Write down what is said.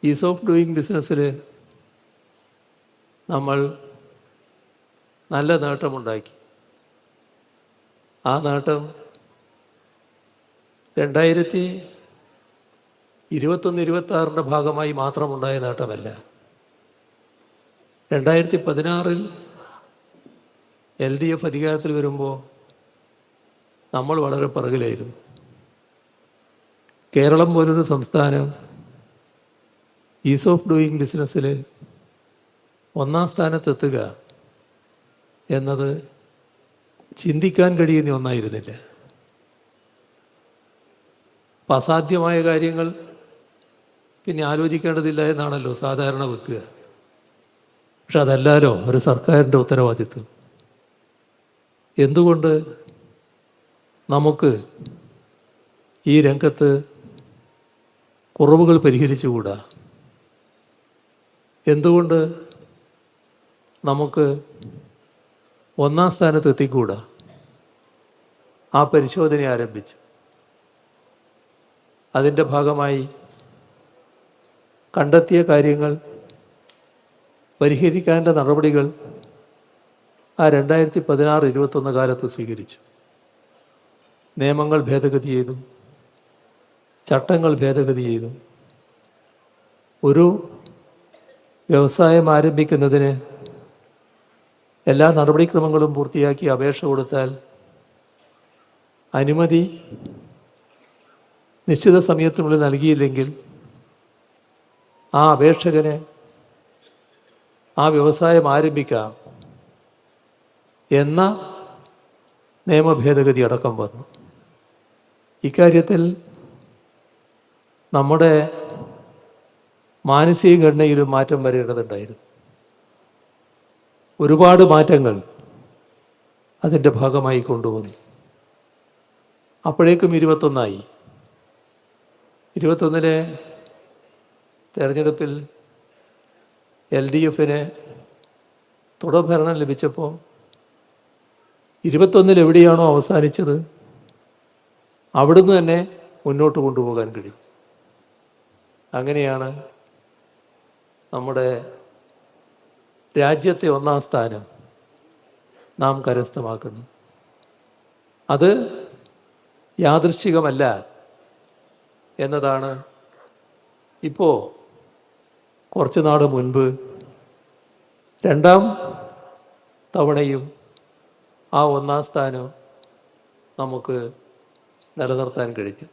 Is of doing ബിസിനസ്സിൽ നമ്മൾ നല്ല നേട്ടമുണ്ടാക്കി. ആ നേട്ടം 2021-26 ഭാഗമായി മാത്രമുണ്ടായ നേട്ടമല്ല. 2016 LDF അധികാരത്തിൽ വരുമ്പോൾ നമ്മൾ വളരെ പിറകിലായിരുന്നു. കേരളം പോലൊരു സംസ്ഥാനം ഈസ് ഓഫ് ഡൂയിങ് ബിസിനസ്സിൽ 1-ാം സ്ഥാനത്തെത്തുക എന്നത് ചിന്തിക്കാൻ കഴിയുന്ന ഒന്നായിരുന്നില്ല. അപ്പം അസാധ്യമായ കാര്യങ്ങൾ പിന്നെ ആലോചിക്കേണ്ടതില്ല എന്നാണല്ലോ സാധാരണ വെക്കുക. പക്ഷെ അതല്ലല്ലോ ഒരു സർക്കാരിൻ്റെ ഉത്തരവാദിത്വം. എന്തുകൊണ്ട് നമുക്ക് ഈ രംഗത്ത് കുറവുകൾ പരിഹരിച്ചുകൂടാ? എന്തുകൊണ്ട് നമുക്ക് 1-ാം സ്ഥാനത്ത് എത്തിക്കൂടാ? ആ പരിശോധന ആരംഭിച്ചു. അതിൻ്റെ ഭാഗമായി കണ്ടെത്തിയ കാര്യങ്ങൾ പരിഹരിക്കാനുള്ള നടപടികൾ ആ 2016-21 കാലത്ത് സ്വീകരിച്ചു. നിയമങ്ങൾ ഭേദഗതി ചെയ്തു, ചട്ടങ്ങൾ ഭേദഗതി ചെയ്തു. ഒരു വ്യവസായം ആരംഭിക്കുന്നതിന് എല്ലാ നടപടിക്രമങ്ങളും പൂർത്തിയാക്കി അപേക്ഷ കൊടുത്താൽ അനുമതി നിശ്ചിത സമയത്തിനുള്ളിൽ നൽകിയില്ലെങ്കിൽ ആ അപേക്ഷകന് ആ വ്യവസായം ആരംഭിക്കാം എന്ന നിയമ ഭേദഗതി അടക്കം വന്നു. ഇക്കാര്യത്തിൽ നമ്മുടെ മാനസിക ഘടനയിലും മാറ്റം വരേണ്ടതുണ്ടായിരുന്നു. ഒരുപാട് മാറ്റങ്ങൾ അതിൻ്റെ ഭാഗമായി കൊണ്ടുവന്നു. അപ്പോഴേക്കും 21-ആയി. 21-ലെ തെരഞ്ഞെടുപ്പിൽ LDF-ന് തുടർഭരണം ലഭിച്ചപ്പോൾ 21-ൽ എവിടെയാണോ അവസാനിച്ചത് അവിടുന്ന് തന്നെ മുന്നോട്ട് കൊണ്ടുപോകാൻ കഴിയും. അങ്ങനെയാണ് നമ്മുടെ രാജ്യത്തെ 1-ാം സ്ഥാനം നാം കരസ്ഥമാക്കുന്നത്. അത് യാദൃശ്ചികമല്ല എന്നതാണ് ഇപ്പോൾ കുറച്ച് നാൾ മുൻപ് 2-ാം തവണയും ആ 1-ാം സ്ഥാനം നമുക്ക് നിലനിർത്താൻ കഴിഞ്ഞു.